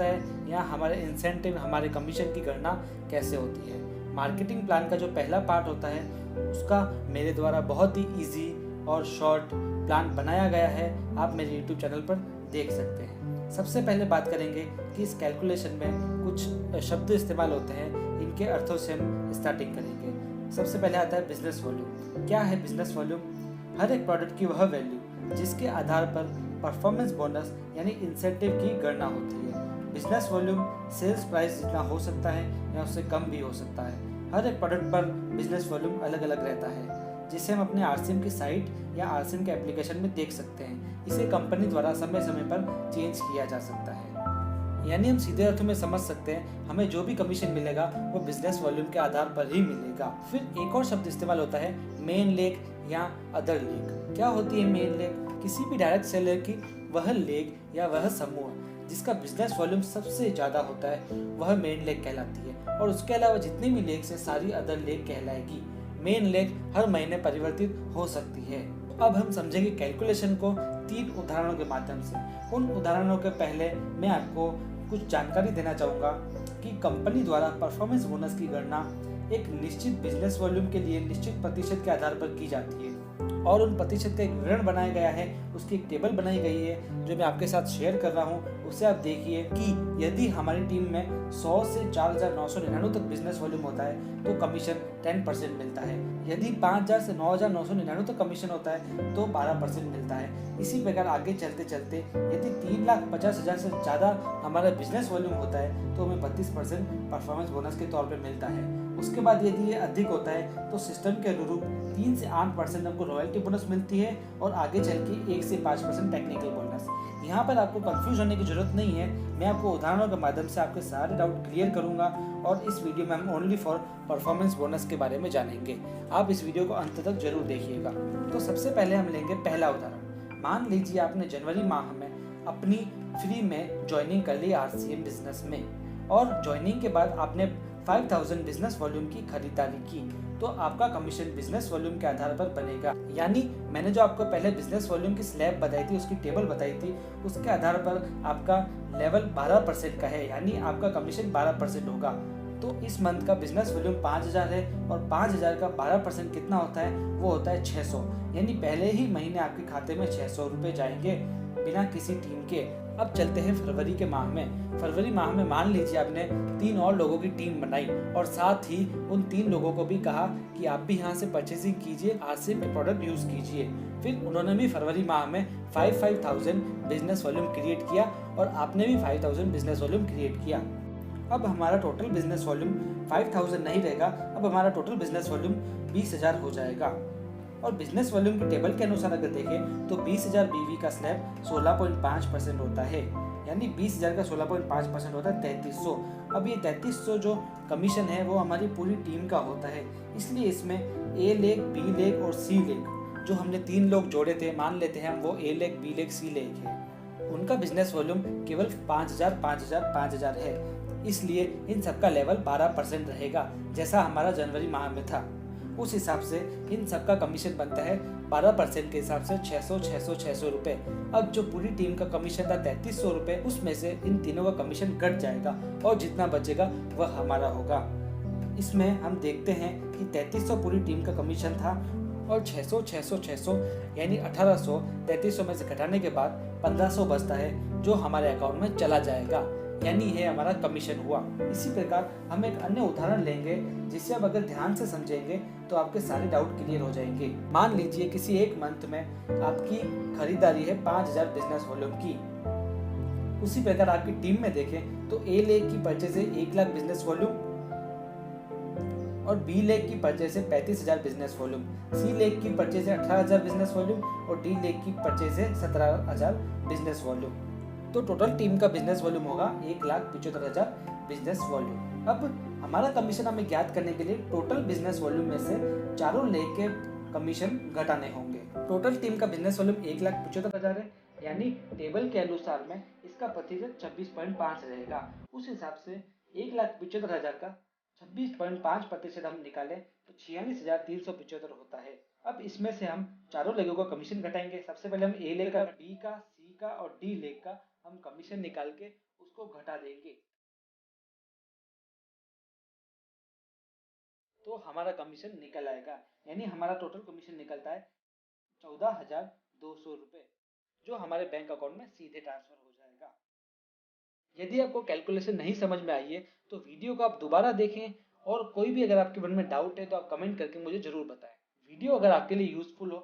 है यहाँ हमारे इंसेंटिव, हमारे कमीशन की गणना कैसे होती है। मार्केटिंग प्लान का जो पहला पार्ट होता है उसका मेरे द्वारा बहुत ही इजी और शॉर्ट प्लान बनाया गया है, आप मेरे यूट्यूब चैनल पर देख सकते हैं। सबसे पहले बात करेंगे कि इस कैलकुलेशन में कुछ शब्द इस्तेमाल होते हैं, इनके अर्थों से हम स्टार्टिंग करेंगे। सबसे पहले आता है बिजनेस वॉल्यूम। क्या है बिजनेस वॉल्यूम? हर एक प्रोडक्ट की वह वैल्यू जिसके आधार पर परफॉर्मेंस बोनस यानी इंसेंटिव की गणना होती है। बिजनेस वॉल्यूम सेल्स प्राइस जितना हो सकता है या उससे कम भी हो सकता है। हर एक प्रोडक्ट पर बिजनेस वॉल्यूम अलग अलग रहता है, जिसे हम अपने आरसीएम की साइट या आरसीएम के एप्लीकेशन में देख सकते हैं। इसे कंपनी द्वारा समय समय पर चेंज किया जा सकता है। यानी हम सीधे अर्थों में समझ सकते हैं हमें जो भी कमीशन मिलेगा वो बिजनेस वॉल्यूम के आधार पर ही मिलेगा। फिर एक और शब्द इस्तेमाल होता है मेन लेग या अदर लेग। क्या होती है मेन लेग? किसी भी डायरेक्ट सेलर की वह लेग या वह समूह जिसका बिजनेस वॉल्यूम सबसे ज़्यादा होता है वह मेन लेग कहलाती है, और उसके अलावा जितनी भी लेग्स है सारी अदर लेग कहलाएगी। मेन लेग हर महीने परिवर्तित हो सकती है। अब हम समझेंगे कैलकुलेशन को 3 उदाहरणों के माध्यम से। उन उदाहरणों के पहले मैं आपको कुछ जानकारी देना चाहूँगा कि कंपनी द्वारा परफॉर्मेंस बोनस की गणना एक निश्चित बिजनेस वॉल्यूम के लिए निश्चित प्रतिशत के आधार पर की जाती है, और उन प्रतिशत का एक विवरण बनाया गया है, उसकी एक टेबल बनाई गई है जो मैं आपके साथ शेयर कर रहा हूँ। उसे आप देखिए कि यदि हमारी टीम में 100 से 4,999 तक बिजनेस वॉल्यूम होता है तो कमीशन 10% मिलता है। यदि 5,000 से 9,999 तक कमीशन होता है तो 12% मिलता है। इसी प्रकार आगे चलते चलते यदि 3,50,000 से ज़्यादा हमारा बिजनेस वॉल्यूम होता है तो हमें 32% परफॉर्मेंस बोनस के तौर पर मिलता है। उसके बाद यदि ये अधिक होता है तो सिस्टम के अनुरूप 3 से 8% हमको रॉयल्टी बोनस मिलती है, और आगे चल के 1 से 5% टेक्निकल बोनस। यहाँ पर आपको कंफ्यूज होने की जरूरत नहीं है, मैं आपको उदाहरणों के माध्यम से आपके सारे डाउट क्लियर करूँगा, और इस वीडियो में हम ओनली फॉर परफॉर्मेंस बोनस के बारे में जानेंगे। आप इस वीडियो को अंत तक जरूर देखिएगा। तो सबसे पहले हम लेंगे पहला उदाहरण। मान लीजिए आपने जनवरी माह में अपनी फ्री में ज्वाइनिंग कर ली आरसीएम बिजनेस में, और ज्वाइनिंग के बाद आपने 5,000 बिजनेस वॉल्यूम की खरीदारी की, तो आपका कमीशन बिजनेस वॉल्यूम के आधार पर बनेगा। यानी मैंने जो आपको पहले बिजनेस वॉल्यूम की स्लैब बताई थी, उसकी टेबल बताई थी, उसके आधार पर आपका लेवल 12% का है, यानी आपका कमीशन 12% होगा। तो इस मंथ का बिजनेस वॉल्यूम 5,000 है, और 5,000 का 12% कितना होता है? वो होता है 600। यानी पहले ही महीने आपके खाते में 600 रुपये जाएंगे बिना किसी टीम के। अब चलते हैं फरवरी के माह में। फरवरी माह में मान लीजिए आपने 3 और लोगों की टीम बनाई, और साथ ही उन 3 लोगों को भी कहा कि आप भी यहाँ से परचेसिंग कीजिए, आरसीएम के प्रोडक्ट यूज कीजिए। फिर उन्होंने भी फरवरी माह में 5,000 बिजनेस वॉल्यूम क्रिएट किया, और आपने भी 5,000 बिजनेस वॉल्यूम क्रिएट किया। अब हमारा टोटल बिजनेस वॉल्यूम 5,000 नहीं रहेगा, अब हमारा टोटल बिजनेस वॉल्यूम 20,000 हो जाएगा। और बिजनेस वॉल्यूम की टेबल के अनुसार अगर देखें तो 20,000 बीवी का स्लैब 16.5% होता है, यानी 20,000 का 16.5% होता है 3300। अब ये 3300 जो कमीशन है वो हमारी पूरी टीम का होता है, इसलिए इसमें ए लेग, बी लेग और सी लेग, जो हमने 3 लोग जोड़े थे, मान लेते हैं हम वो ए लेग, बी लेग, सी लेग है, उनका बिजनेस वॉल्यूम केवल 5,000, 5,000, 5,000 है। इसलिए इन सबका लेवल 12% रहेगा, जैसा हमारा जनवरी माह में था। उस हिसाब से इन सबका कमीशन बनता है 12% के हिसाब से 600, 600, 600 रुपये। अब जो पूरी टीम का कमीशन था 3,300 रुपये, उसमें से इन तीनों का कमीशन कट जाएगा, और जितना बचेगा वह हमारा होगा। इसमें हम देखते हैं कि 3,300 पूरी टीम का कमीशन था, और 600, 600, 600 यानी 1,800 3,300 में से घटाने के बाद 1,500 बचता है, जो हमारे अकाउंट में चला जाएगा, यानी ये हमारा कमीशन हुआ। इसी प्रकार हम एक अन्य उदाहरण लेंगे, जिसे आप अगर ध्यान से समझेंगे तो आपके सारे डाउट क्लियर हो जाएंगे। मान लीजिए किसी एक मंथ में आपकी खरीदारी है 5,000 बिजनेस वॉल्यूम की। उसी प्रकार आपकी टीम में देखें तो ए लेग की परचेज है 1,00,000 बिजनेस वॉल्यूम, और बी लेग की परचेज है 35,000 बिजनेस वॉल्यूम, सी लेग की परचेज है 18,000 बिजनेस वॉल्यूम, और डी लेग की परचेज है 17,000 बिजनेस वॉल्यूम। तो टोटल टीम का बिजनेस वॉल्यूम होगा 1,75,000 बिजनेस वॉल्यूम। अब हमारा कमीशन हमें ज्ञात करने के लिए टोटल बिजनेस वॉल्यूम में से चारों लेग के कमीशन घटाने होंगे। टोटल टीम का बिजनेस वॉल्यूम 1,75,000 है, यानी टेबल के अनुसार में इसका प्रतिशत 26.5 रहेगा। उस हिसाब से 1,75,000 का 26.5% हम निकालें तो 46,375 होता है। अब इसमें से हम चारों लेगों का कमीशन घटाएंगे। सबसे पहले हम ए लेग का, बी का, सी का और डी लेग का हम कमीशन निकाल के उसको उसको घटा देंगे तो हमारा कमीशन निकल आएगा। यानी हमारा टोटल कमीशन निकलता है 14,200 रुपये, जो हमारे बैंक अकाउंट में सीधे ट्रांसफर हो जाएगा। यदि आपको कैलकुलेशन नहीं समझ में आई है तो वीडियो को आप दोबारा देखें, और कोई भी अगर आपके मन में डाउट है तो आप कमेंट करके मुझे जरूर बताएं। वीडियो अगर आपके लिए यूजफुल हो